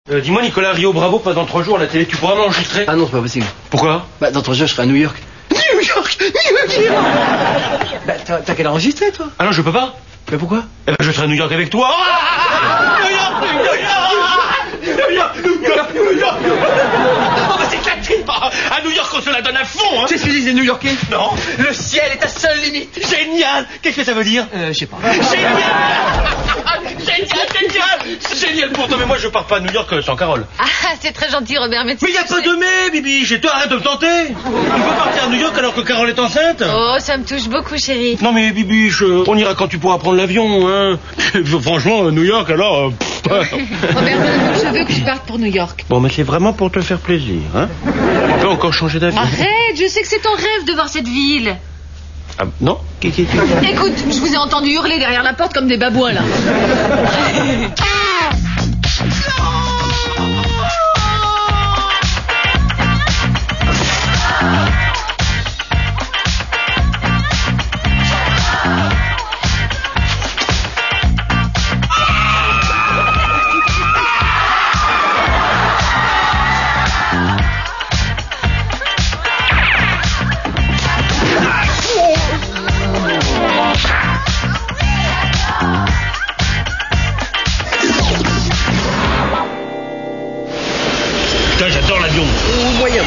Dis-moi, Nicolas, Rio Bravo passe dans 3 jours à la télé. Tu pourras m'enregistrer? Ah non, c'est pas possible. Pourquoi? Bah, dans 3 jours, je serai à New York. New York. Bah, t'as qu'à l'enregistrer, toi. Ah non, je peux pas. Mais pourquoi? Eh ben, je serai à New York avec toi. New York. Oh, bah, c'est éclaté. À New York, on se la donne à fond, hein. C'est ce que disent les New-Yorkais. Non. Le ciel est ta seule limite. Génial. Qu'est-ce que ça veut dire? Je sais pas. Génial pour toi, mais moi je pars pas à New York sans Carole. Ah, c'est très gentil, Robert, mais... Mais y a pas de mais, Bibi. J'ai toi, arrête de me tenter. Tu veux partir à New York alors que Carole est enceinte? Oh, ça me touche beaucoup, chérie. Non mais Bibi, on ira quand tu pourras prendre l'avion, hein. Franchement, New York alors... Robert, je veux que tu partes pour New York. Bon, mais c'est vraiment pour te faire plaisir, hein. On peut encore changer d'avis. Arrête, je sais que c'est ton rêve de voir cette ville. Ah, non? Écoute, je vous ai entendu hurler derrière la porte comme des babouins, là. Putain, j'adore l'avion. Moyen.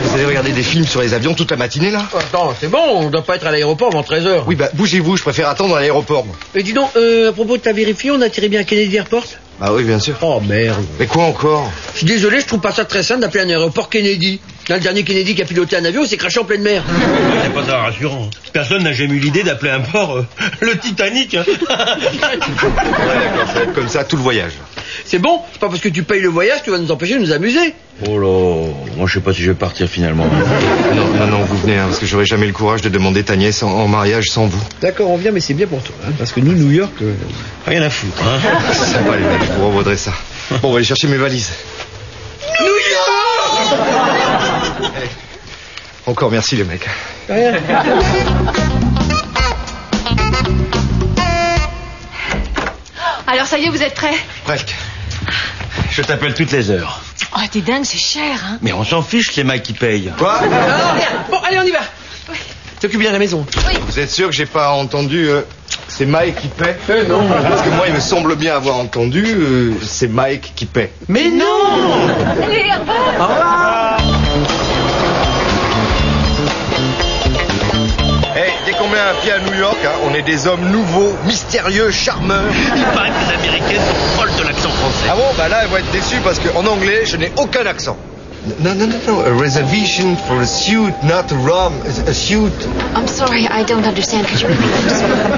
Vous allez regarder des films sur les avions toute la matinée, là? Attends, c'est bon, on doit pas être à l'aéroport avant 13h. Oui, bah, bougez-vous, je préfère attendre à l'aéroport, moi. Et dis donc, à propos de ta vérifiée, on a tiré bien Kennedy Airport? Bah oui, bien sûr. Oh, merde. Mais quoi encore? Je suis désolé, je trouve pas ça très simple d'appeler un aéroport Kennedy. Là, le dernier Kennedy qui a piloté un avion, il s'est craché en pleine mer. C'est pas ça rassurant. Personne n'a jamais eu l'idée d'appeler un port le Titanic. Ouais, d'accord, ça va être comme ça tout le voyage. C'est bon, c'est pas parce que tu payes le voyage que tu vas nous empêcher de nous amuser. Oh là, moi je sais pas si je vais partir finalement. Non, vous venez, hein, parce que j'aurais jamais le courage de demander ta nièce en mariage sans vous. D'accord, on vient, mais c'est bien pour toi, hein, parce que nous, New York... Rien à foutre, hein. Ça va, les mecs, je vous revaudrai ça. Bon, on va aller chercher mes valises. New York. Hey. Encore merci, les mecs. Rien. Alors, ça y est, vous êtes prêts? Presque. Je t'appelle toutes les heures. Oh, t'es dingue, c'est cher, hein. Mais on s'en fiche, c'est Mike qui paye. Quoi? Non, rien. Bon, allez, on y va. T'occupes bien la maison. Vous êtes sûr que j'ai pas entendu... c'est Mike qui paie? Non. Parce que moi, il me semble bien avoir entendu... c'est Mike qui paie. Mais non. Allez, au revoir. Au revoir. Hey, dès qu'on met un pied à New York, hein, on est des hommes nouveaux, mystérieux, charmeurs. Il paraît que les Américaines sont folles de l'accent français. Ah bon? Bah là, elles vont être déçues parce qu'en anglais, je n'ai aucun accent. Non. A reservation for a suit, not a room. A suit. I'm sorry, I don't understand. Could you repeat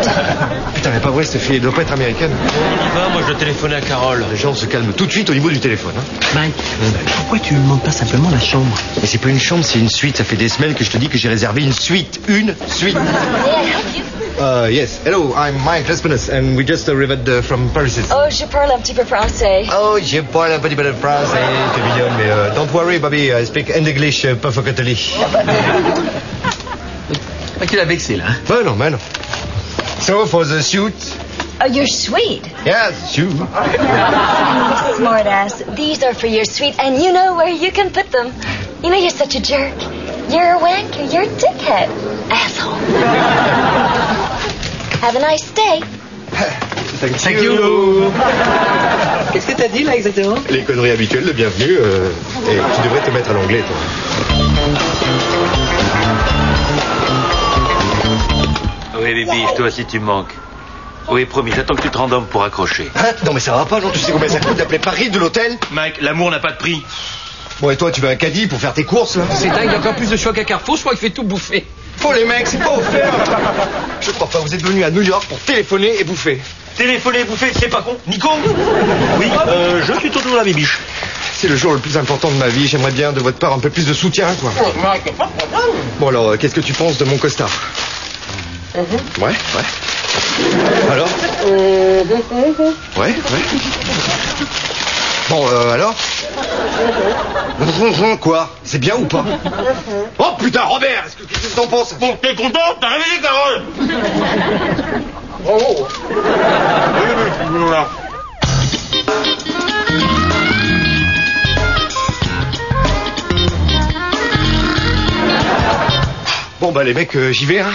that? Putain, mais pas vrai, cette fille, elle doit pas être américaine. On y va, moi je dois téléphoner à Carole. Les gens se calment tout de suite au niveau du téléphone. Hein. Mike, pourquoi tu lui demandes pas simplement la chambre? Mais c'est pas une chambre, c'est une suite. Ça fait des semaines que je te dis que j'ai réservé une suite. Une suite. Yes. Hello, I'm Mike Lespenis, and we just arrived from Paris. Oh, je parle un petit peu français. Oh, je parle un petit peu de français, c'est mignon, mais don't worry, Bobby, I speak English perfectly. Tu l'as vexé, là. Ben non. So, for the suit... Oh, your suite. Yes, suit. Smartass. These are for your suite, and you know where you can put them. You know, you're such a jerk. You're a wanker. You're a dickhead. Asshole. Have a nice day. Thank you. Qu'est-ce que t'as dit, là, exactement? Les conneries habituelles de bienvenue. Et tu devrais te mettre à l'anglais, toi. Oui, Bibi, toi aussi tu me manques. Oui, promis, j'attends que tu te rends homme pour accrocher. Hein? Non, mais ça va pas, non? Tu sais combien ça coûte d'appeler Paris de l'hôtel? Mike, l'amour n'a pas de prix. Bon, et toi, tu veux un caddie pour faire tes courses, là? C'est dingue, il y a encore plus de choix qu'à Carrefour, je crois qu'il fait tout bouffer. Oh, les mecs, c'est pas offert. Je crois pas, vous êtes venus à New York pour téléphoner et bouffer. Téléphoner, bouffer, c'est pas con. Nico? Oui, je suis toujours la bibiche. C'est le jour le plus important de ma vie. J'aimerais bien de votre part un peu plus de soutien, quoi. Bon, alors, qu'est-ce que tu penses de mon costard? Ouais. Alors? Ouais. Bon, alors? Quoi? C'est bien ou pas? Oh putain, Robert! Qu'est-ce que t'en penses? Bon, t'es content? T'as réveillé Carole? Bravo! Oui. Bon, bah, les mecs, j'y vais, hein.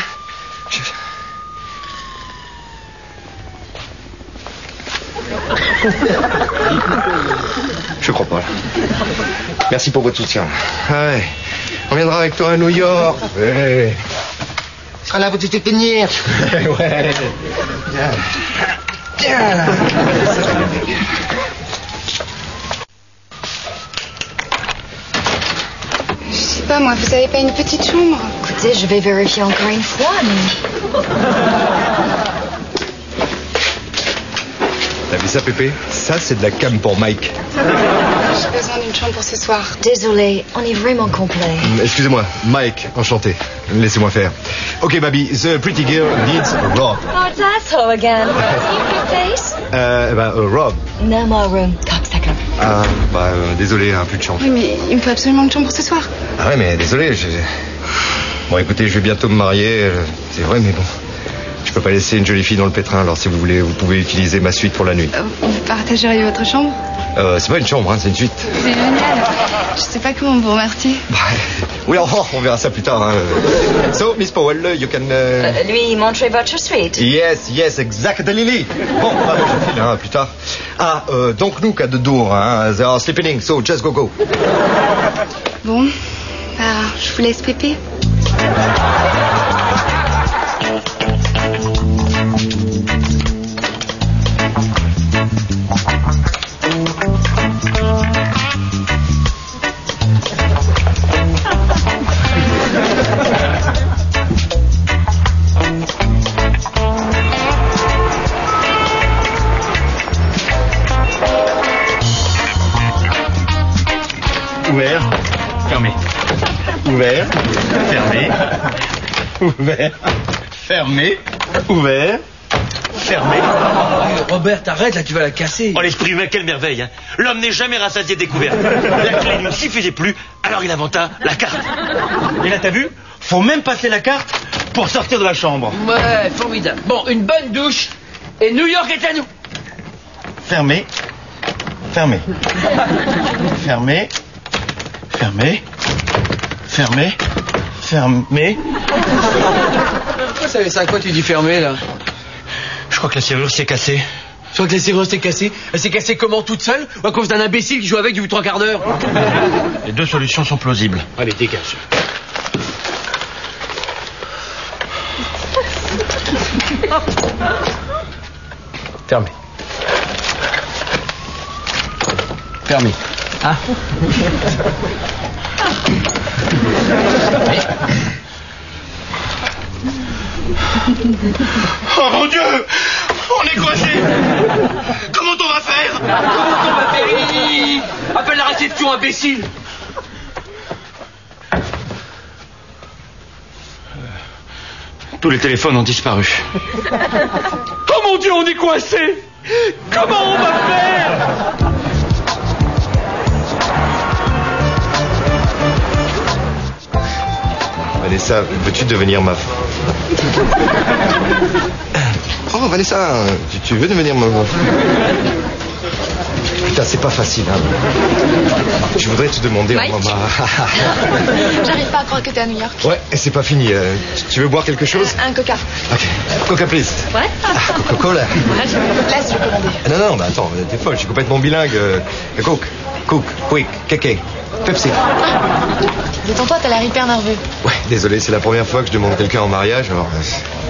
Je crois pas, là. Merci pour votre soutien. Ah ouais. On viendra avec toi à New York. Ouais. On sera là pour te tenir. Ouais. Viens. Viens, là. Je sais pas, moi, vous avez pas une petite chambre? Écoutez, je vais vérifier encore une fois, mais... T'as vu ça, Pépé? Ça, c'est de la cam pour Mike. J'ai besoin d'une chambre pour ce soir. Désolé, on est vraiment complet. Excusez-moi, Mike, enchanté. Laissez-moi faire. Ok, Baby, the pretty girl needs a Rob. Oh, it's asshole again. You face? Rob. No more room, cocksucker. Ah, bah, désolé, hein, plus de chambre. Oui, mais il me faut absolument une chambre pour ce soir. Ah ouais, mais désolé, Bon, écoutez, je vais bientôt me marier, c'est vrai, mais bon... Je peux pas laisser une jolie fille dans le pétrin, alors si vous voulez, vous pouvez utiliser ma suite pour la nuit. Vous partageriez votre chambre? C'est pas une chambre, hein, c'est une suite. C'est génial. Je sais pas comment vous remercier. Oui, on verra ça plus tard. Hein. So, Miss Powell, you can... Lui, montrer votre suite. Yes, exactly. Bon, bah, je file, hein, plus tard. Ah, donc nous, qu'à de door, hein, they are sleeping, so just go. Bon, bah, je vous laisse Pépé. Ouvert, fermé. Ouvert, fermé. Ouvert, fermé. Ouvert, fermé. Robert, arrête, là, tu vas la casser. Oh, l'esprit humain, quelle merveille, hein. L'homme n'est jamais rassasié de découvertes. La clé ne suffisait plus, alors il inventa la carte. Et là, t'as vu? Faut même passer la carte pour sortir de la chambre. Ouais, formidable. Bon, une bonne douche, et New York est à nous. Fermé, fermé. Fermé, fermé, fermé, fermé. Pourquoi ça fait 5 fois que tu dis fermé, là? Je crois que la serrure s'est cassée. Je crois que la serrure s'est cassée. Elle s'est cassée comment, toute seule? Ou à cause d'un imbécile qui joue avec depuis 3 quarts d'heure? Les deux solutions sont plausibles. Allez, dégage. Fermé. Fermé. Hein? Oh mon Dieu! On est coincé! Comment on va faire? Comment on va faire? Appelle la réception, imbécile! Tous les téléphones ont disparu. Oh mon Dieu, on est coincé! Comment on va faire? Vanessa, veux-tu devenir ma... Oh, Vanessa, tu veux devenir ma... Putain, c'est pas facile, hein. Je voudrais te demander... Mike J'arrive pas à croire que t'es à New York. Ouais, et c'est pas fini. Tu veux boire quelque chose? Un coca. Ok. Coca, please. Ouais. Coca-Cola. Laisse, je vais commander. Non, bah attends, t'es folle, je suis complètement bilingue. Coke, quick, kéké, Pepsi. Détends-toi, t'as l'air hyper nerveux. Ouais, désolé, c'est la première fois que je demande quelqu'un en mariage, alors...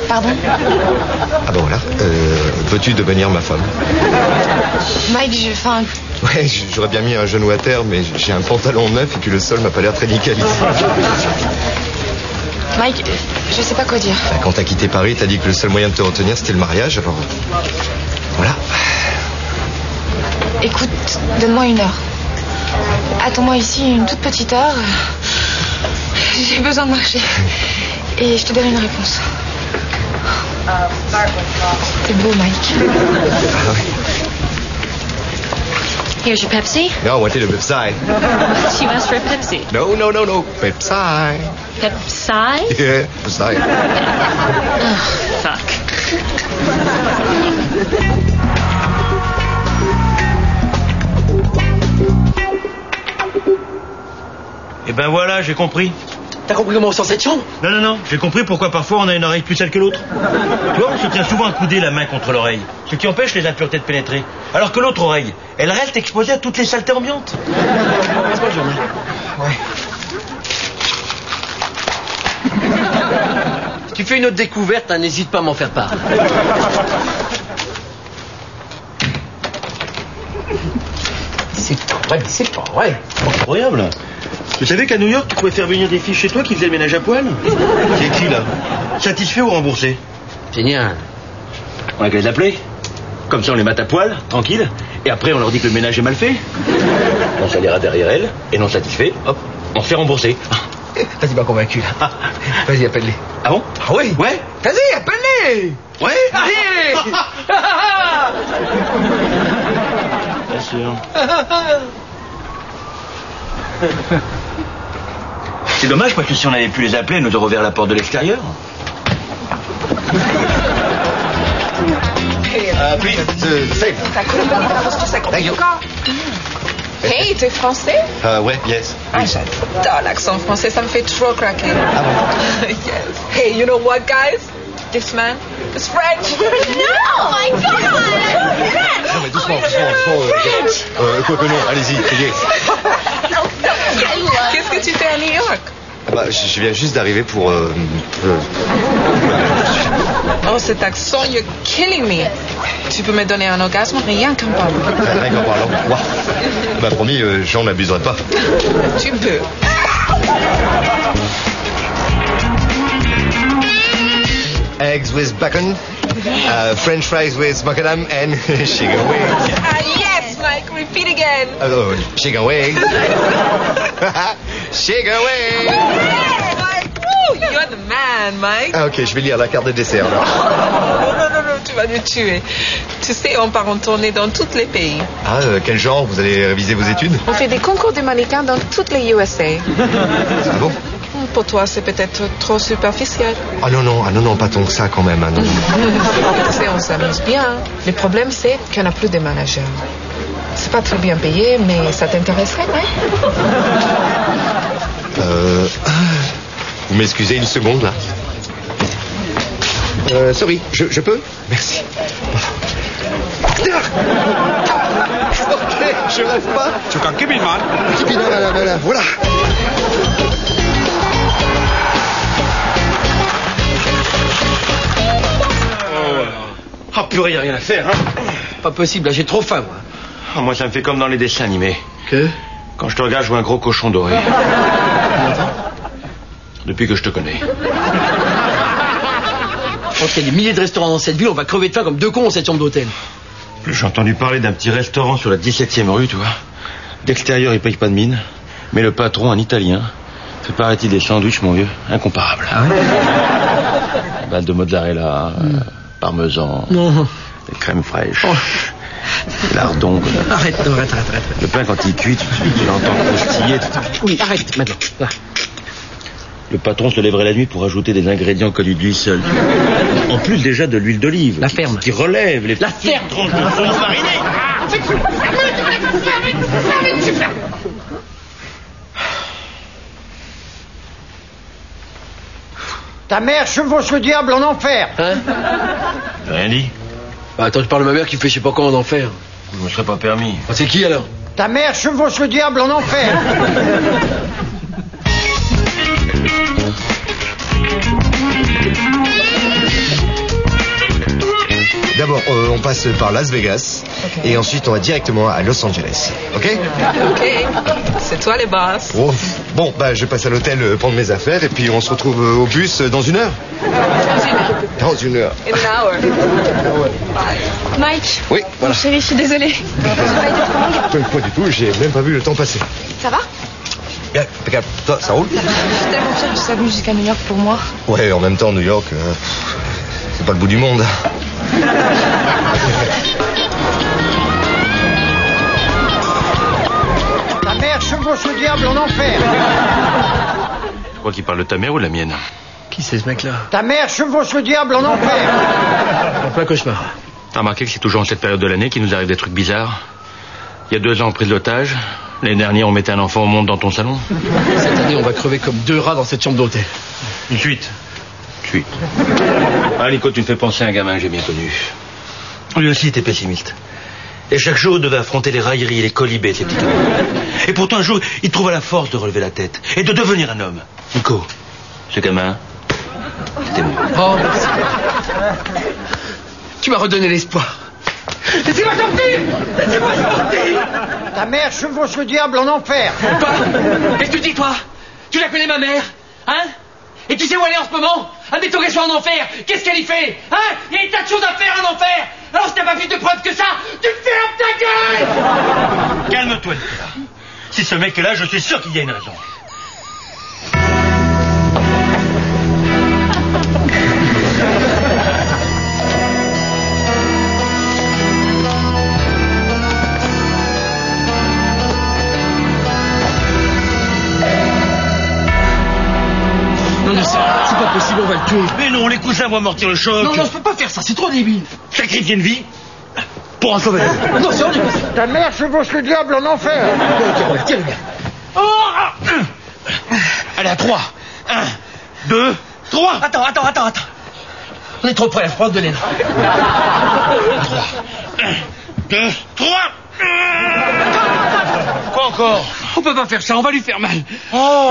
Pardon? Ah bon, voilà. Veux-tu devenir ma femme? Mike, Ouais, j'aurais bien mis un genou à terre, mais j'ai un pantalon neuf et puis le sol m'a pas l'air très nickel. Mike, je sais pas quoi dire. Quand t'as quitté Paris, t'as dit que le seul moyen de te retenir, c'était le mariage, alors... Voilà. Écoute, donne-moi 1 heure. Attends-moi ici une toute petite heure. J'ai besoin de marcher. Et je te donne une réponse. C'est beau, Mike. Ah oui. Here's your Pepsi. No, I wanted a Pepsi. You asked for a Pepsi. No. Pepsi. Pepsi? Yeah, Pepsi. Fuck. Eh ben voilà, j'ai compris. T'as compris comment on sort cette chambre? Non, j'ai compris pourquoi parfois on a une oreille plus sale que l'autre. Tu vois, on se tient souvent accoudé la main contre l'oreille, ce qui empêche les impuretés de pénétrer. Alors que l'autre oreille, elle reste exposée à toutes les saletés ambiantes. Passe-moi le journal. Ouais. Si tu fais une autre découverte, hein, n'hésite pas à m'en faire part. C'est pas vrai. Incroyable. Tu savais qu'à New York, tu pouvais faire venir des filles chez toi qui faisaient le ménage à poil? C'est qui, là? Satisfait ou remboursé? Génial. On a qu'à les appeler. Comme ça, on les mate à poil, tranquille. Et après, on leur dit que le ménage est mal fait. On s'allira derrière elles. Et non satisfait, hop, on se fait rembourser. Vas-y, m'a convaincu, là. Vas-y, appelle-les. Ah bon? Ah oui? Ouais. Vas-y, appelle-les. Ouais. Allez. Bien sûr. C'est dommage parce que si on avait pu les appeler, elles nous auraient ouvert la porte de l'extérieur. Please, safe. Thank you. Hey, t'es français? Ouais, yes. Ah, j'adore l'accent français, ça me fait trop craquer. Ah bon? Yes. Hey, you know what, guys? This man is French. Oh my God! Non, mais doucement. Quoi que non, allez-y, criez. Qu'est-ce que tu fais à New York? Bah, je viens juste d'arriver pour... Oh, cet accent, you're killing me. Tu peux me donner un orgasme rien qu'en parlant. Rien qu'en parlant. Waouh. Bah, promis, j'en abuserai pas. Tu peux. Eggs with bacon, French fries with macadam, and chicken wings. Ah, yes, Mike, repeat again. Oh, chicken wings. Chicken wings. Yeah, Mike. Woo, you're the man, Mike. Ah, ok, je vais lire la carte de dessert, alors. Non, tu vas nous tuer. Tu sais, on part en tournée dans tous les pays. Ah, quel genre? Vous allez réviser vos études? On fait des concours de mannequins dans toutes les USA. Ah bon? Pour toi, c'est peut-être trop superficiel. Ah non, pas tant que ça quand même. Ah, non. Tu sais, on s'amuse bien. Le problème, c'est qu'il n'y en a plus de managers. C'est pas très bien payé, mais ça t'intéresserait, ouais? Vous m'excusez une seconde, là? Sorry, je peux? Merci. Ok, je rêve pas. Tu kan kibbel, man. Là, voilà. Oh purée, y a rien à faire, hein. Pas possible, là, j'ai trop faim, moi. Oh, moi, ça me fait comme dans les dessins animés. Que? Quand je te regarde jouer un gros cochon doré. Depuis que je te connais. Je pense qu'il y a des milliers de restaurants dans cette ville, on va crever de faim comme deux cons dans cette chambre d'hôtel. J'ai entendu parler d'un petit restaurant sur la 17e rue, tu vois. D'extérieur, il paye pas de mine. Mais le patron, un Italien, fait paraît-il des sandwichs, mon vieux, incomparables. Ah ouais? De mozzarella, parmesan, Non. des crèmes fraîches, lardons. Arrête. Le pain, quand il cuit, tu l'entends croustiller. Oui, arrête, maintenant. Là. Le patron se lèverait la nuit pour ajouter des ingrédients connus de lui seul. En plus déjà de l'huile d'olive. La ferme. Qui relève les... La ferme. tranches de sauce marinée. Ta mère chevauche le diable en enfer. Hein? Rien dit. Bah, attends, tu parles de ma mère qui fait je sais pas quoi en enfer. Je me serais pas permis. Ah, c'est qui alors? Ta mère chevauche le diable en enfer. D'abord, on passe par Las Vegas. Okay. Et ensuite, on va directement à Los Angeles. Ok? Ok. C'est toi les boss. Oh. Bon, bah, je passe à l'hôtel prendre mes affaires et puis on se retrouve au bus dans 1 heure. Dans 1 heure. In an hour. Mike. Oui, voilà. Mon chéri, je suis désolée. Pas du tout, j'ai même pas vu le temps passer. Ça va? Bien, impeccable. Toi, ça roule? Je suis tellement fière que tu sois venu jusqu'à New York pour moi. Ouais, en même temps, New York, c'est pas le bout du monde. Ta mère chevauche le diable en enfer. Je crois qu'il parle de ta mère ou de la mienne? Qui c'est ce mec-là? Ta mère chevauche le diable en enfer. En plein cauchemar. T'as remarqué que c'est toujours en cette période de l'année qu'il nous arrive des trucs bizarres? Il y a 2 ans, prise d'otage. L'année dernière, on mettait un enfant au monde dans ton salon. Cette année, on va crever comme 2 rats dans cette chambre d'hôtel. Une suite. Ah, Nico, tu me fais penser à un gamin que j'ai bien connu. Lui aussi était pessimiste. Et chaque jour, il devait affronter les railleries et les colibés de ses petits camarades. Et pourtant, un jour, il trouva la force de relever la tête et de devenir un homme. Nico, ce gamin, c'était moi. Oh, merci. Tu m'as redonné l'espoir. Laissez-moi sortir! Laissez-moi sortir! Ta mère chevauche le diable en enfer. Quoi? Qu'est-ce que tu dis, toi? Tu la connais, ma mère? Hein? Et tu sais où elle est en ce moment? Admettons qu'elle soit en enfer. Qu'est-ce qu'elle y fait? Hein? Il y a des tas de choses à faire en enfer. Alors si t'as pas plus de preuves que ça, tu fermes ta gueule! Calme-toi, Nicolas. Si ce mec est là, je suis sûr qu'il y a une raison. C'est pas possible, on va le tuer. Mais non, les coussins vont amortir le choc. Non, je peux pas faire ça, c'est trop débile. Sacrifier une vie pour en sauver une. Non, c'est hors du coup. Ta mère chevauche le diable en enfer. Tiens, regarde. Allez, à 3. 1, 2, 3. Attends. On est trop près, je prends de l'aide. 3. 1, 2, 3. Quoi encore? On peut pas faire ça, on va lui faire mal. Oh.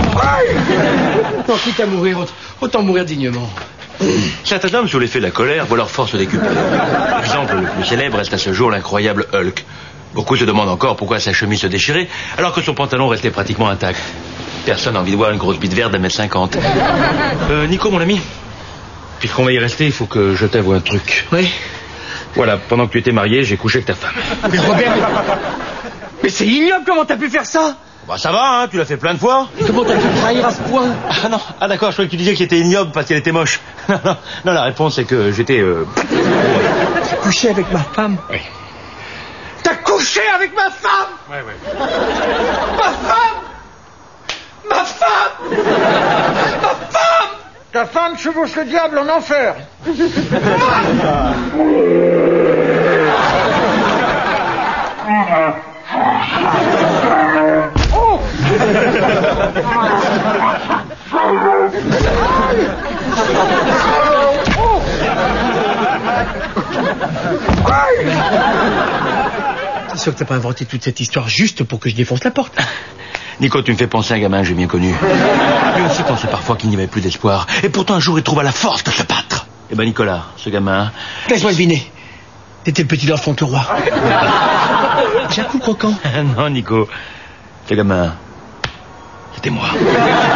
Non, quitte à mourir, autant mourir dignement. Certains hommes, sous l'effet de la colère, voient leur force décuplée. L'exemple le plus célèbre reste à ce jour l'incroyable Hulk. Beaucoup se demandent encore pourquoi sa chemise se déchirait, alors que son pantalon restait pratiquement intact. Personne n'a envie de voir une grosse bite verte d'1m50. Nico, mon ami, puisqu'on va y rester, il faut que je t'avoue un truc. Oui. Voilà, pendant que tu étais marié, j'ai couché avec ta femme. Mais Robert, mais c'est ignoble, comment t'as pu faire ça? Bah ça va, hein, tu l'as fait plein de fois. Comment t'as pu trahir à ce point? Ah non, d'accord, je croyais que tu disais que j'étais ignoble parce qu'elle était moche. Non, la réponse c'est que j'étais... T'as couché avec ma femme? Oui. T'as couché avec ma femme? Ouais. Ma femme! Ta femme chevauche le diable en enfer. Oh! T'es sûr que t'as pas inventé toute cette histoire juste pour que je défonce la porte? Nico, tu me fais penser à un gamin que j'ai bien connu. Lui aussi pensait parfois qu'il n'y avait plus d'espoir. Et pourtant un jour il trouva la force de se battre. Eh ben Nicolas, ce gamin... Laisse-moi deviner. T'étais le petit enfant de roi. J'ai un coup croquant. Non, Nico. Ce gamin... c'était moi.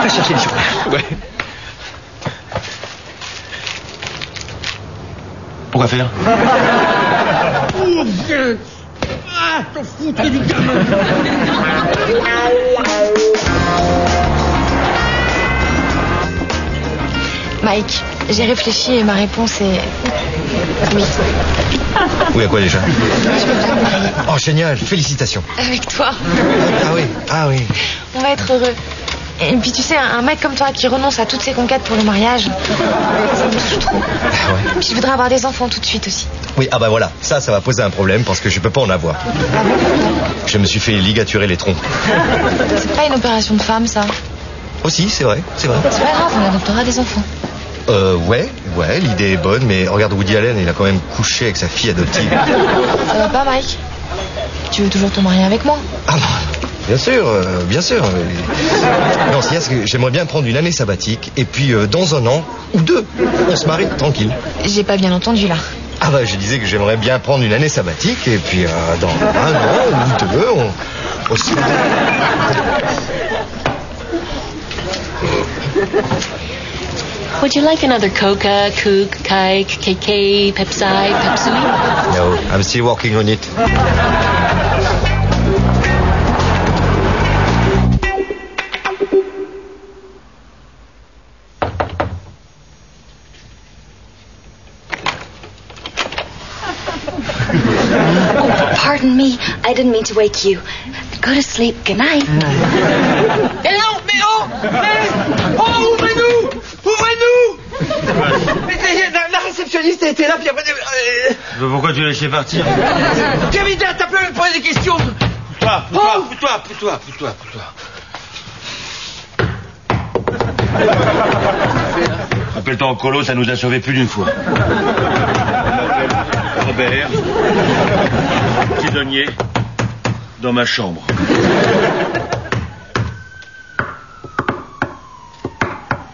Va chercher le chocolat. Ouais. Pourquoi faire? Ah, t'en foutais du gamin. Mike, j'ai réfléchi et ma réponse est... oui. Oui, à quoi déjà? Je veux bien me marier. Oh, génial, félicitations. Avec toi. Ah oui. On va être heureux. Et puis tu sais, un mec comme toi qui renonce à toutes ses conquêtes pour le mariage, ça me touche trop. Ah ouais. Puis je voudrais avoir des enfants tout de suite aussi. Oui, ah bah voilà, ça va poser un problème parce que je peux pas en avoir. Je me suis fait ligaturer les troncs. C'est pas une opération de femme, ça. Aussi, c'est vrai. C'est pas grave, on adoptera des enfants. Ouais, l'idée est bonne, mais regarde Woody Allen, il a quand même couché avec sa fille adoptive. Ça va pas, Mike? Tu veux toujours te marier avec moi? Ah bah, bien sûr. Non, c'est que j'aimerais bien prendre une année sabbatique, et puis dans 1 an, ou 2, on se marie tranquille. J'ai pas bien entendu, là. Ah bah, je disais que j'aimerais bien prendre une année sabbatique, et puis dans 1 an ou 2, on se marie. Would you like another Coca, Coke, Kike, KK, Pepsi, Pepsi? No, I'm still working on it. Pardon me, I didn't mean to wake you. Go to sleep. Good night. Mais la réceptionniste a été là, puis après... Pourquoi tu l'as laissé partir? Kevin, t'as pu me poser des questions? Pousse-toi. Rappelle-toi en colo, ça nous a sauvés plus d'une fois. Robert, prisonnier, dans ma chambre.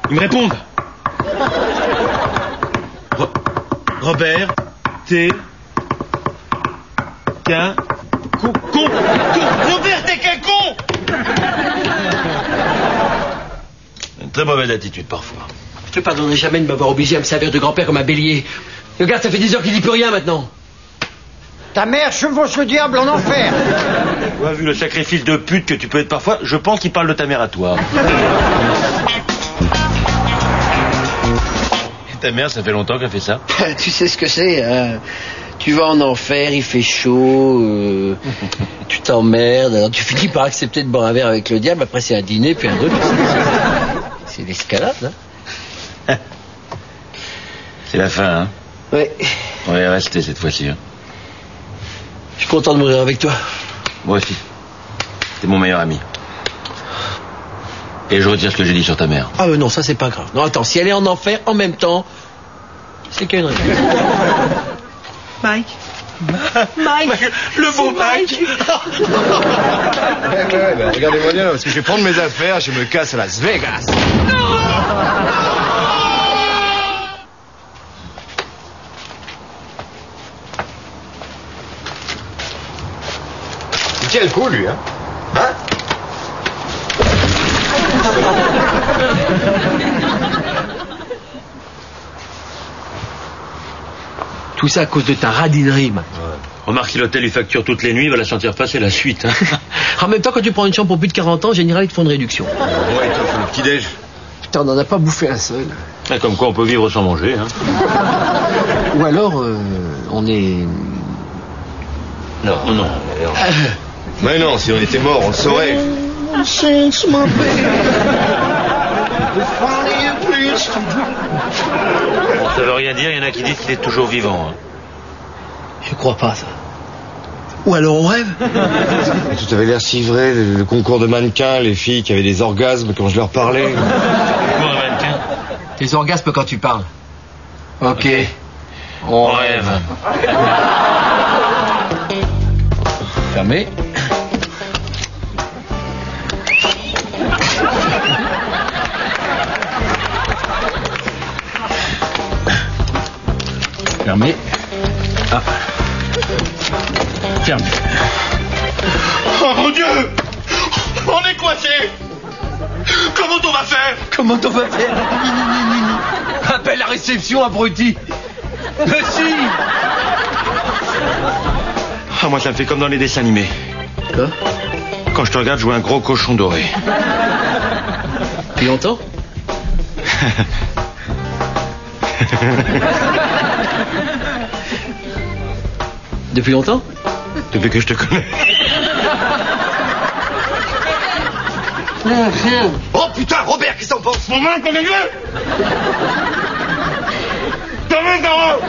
Ils me répondent. Robert, t'es... qu'un... con... Robert, t'es qu'un con! Une très mauvaise attitude, parfois. Je te pardonnerai jamais de m'avoir obligé à me servir de grand-père comme un bélier. Regarde, ça fait 10 heures qu'il dit plus rien maintenant. Ta mère chevauche le diable en enfer. Tu as vu le sacrifice de pute que tu peux être parfois, je pense qu'il parle de ta mère à toi. Et ta mère, ça fait longtemps qu'elle fait ça? Tu sais ce que c'est, hein? Tu vas en enfer, il fait chaud, tu t'emmerdes, alors tu finis par accepter de boire un verre avec le diable, après c'est un dîner, puis un autre. C'est l'escalade, hein? C'est la fin, hein? Oui. On va y rester cette fois-ci, hein? Je suis content de mourir avec toi. Moi aussi. T'es mon meilleur ami. Et je retire ce que j'ai dit sur ta mère. Ah non, ça c'est pas grave. Non, attends, si elle est en enfer en même temps, c'est qu'il y a une raison. Mike, le beau Mike. Ouais, regardez-moi bien, parce que je vais prendre mes affaires, je me casse à Las Vegas. Il tient le coup, lui, hein? Tout ça à cause de ta radinerie, man. Remarque, si l'hôtel lui facture toutes les nuits, il va la sentir passer la suite, hein? En même temps, quand tu prends une chambre pour plus de 40 ans, en général, ils te font une réduction. Ouais, toi, fais le petit-déj. Putain, on n'en a pas bouffé un seul. Et comme quoi, on peut vivre sans manger, hein? Ou alors, on est... Non. Mais non, si on était mort, on le saurait. Bon, ça veut rien dire, il y en a qui disent qu'il est toujours vivant, hein? Je crois pas, ça. Ou alors on rêve. Tout avait l'air si vrai, le concours de mannequins, les filles qui avaient des orgasmes quand je leur parlais. Quoi, un mannequin? Tes orgasmes quand tu parles. Ok. On rêve. Fermé. Fermé. Ah. Fermé. Oh mon Dieu! On est coincé! Comment on va faire? Appelle la réception, abruti. Mais si! Ah, moi, ça me fait comme dans les dessins animés. Quoi? Quand je te regarde jouer un gros cochon doré. Depuis longtemps? Depuis longtemps? Depuis que je te connais. Oh putain, Robert, qu'est-ce que t'en penses? Mon main, comme Dieu! T'as vu, Caro?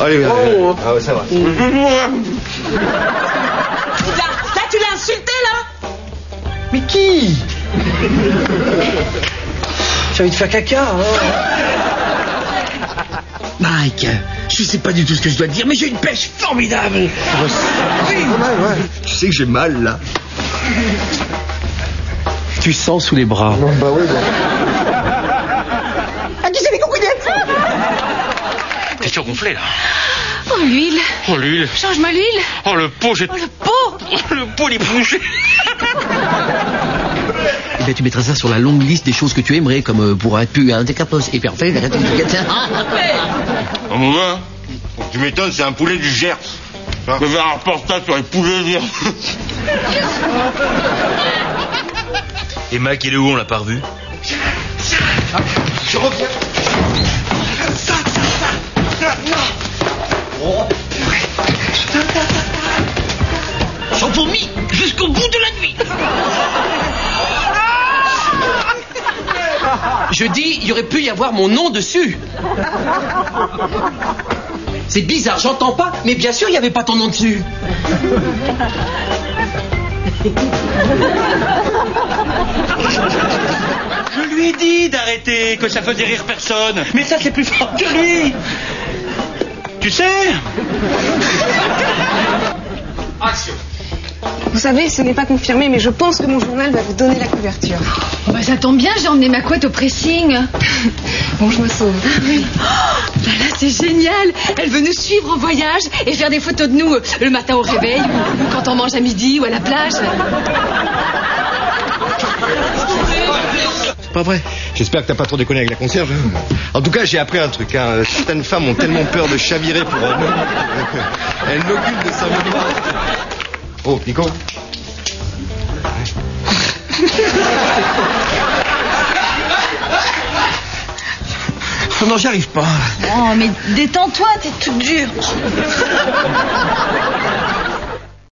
Allez, ah ouais, ça va. Là, tu l'as insulté, là? Mais qui? J'ai envie de faire caca, hein? Mike, je sais pas du tout ce que je dois te dire, mais j'ai une pêche formidable. Ouais. Tu sais que j'ai mal, là. Tu sens sous les bras. Bah oui, Ah, tu sais les coucounettes. T'es surgonflé, là. Oh, l'huile. Oh, l'huile. Change-moi l'huile. Oh, le pot, j'ai... Oh, le pot. Oh, le pot, il est bouché. Eh bien, tu mettras ça sur la longue liste des choses que tu aimerais, comme pour être plus handicapé et parfait. Oh, mon gars, tu m'étonnes, c'est un poulet du Gers. je vais faire un reportage sur les poulets verts. Et Mac, il est où? On l'a pas revu? Je reviens. J'en vomis jusqu'au bout de la nuit. Je dis, il y aurait pu y avoir mon nom dessus. C'est bizarre, j'entends pas, mais bien sûr, il n'y avait pas ton nom dessus. Je lui ai dit d'arrêter, que ça faisait rire personne. Mais ça, c'est plus fort que lui. Tu sais? Action. Vous savez, ce n'est pas confirmé, mais je pense que mon journal va vous donner la couverture. Oh, bah, ça tombe bien, j'ai emmené ma couette au pressing. Bon, je me sauve. Oui. Oh, bah là, c'est génial. Elle veut nous suivre en voyage et faire des photos de nous le matin au réveil, ou quand on mange à midi ou à la plage. C'est pas vrai. J'espère que t'as pas trop déconné avec la concierge. Hein. En tout cas, j'ai appris un truc. Hein. Certaines femmes ont tellement peur de chavirer pour un homme. Elles l'occupent de sa mémoire. Oh, Nico. Oh non, j'y arrive pas. Oh, mais détends-toi, t'es toute dure.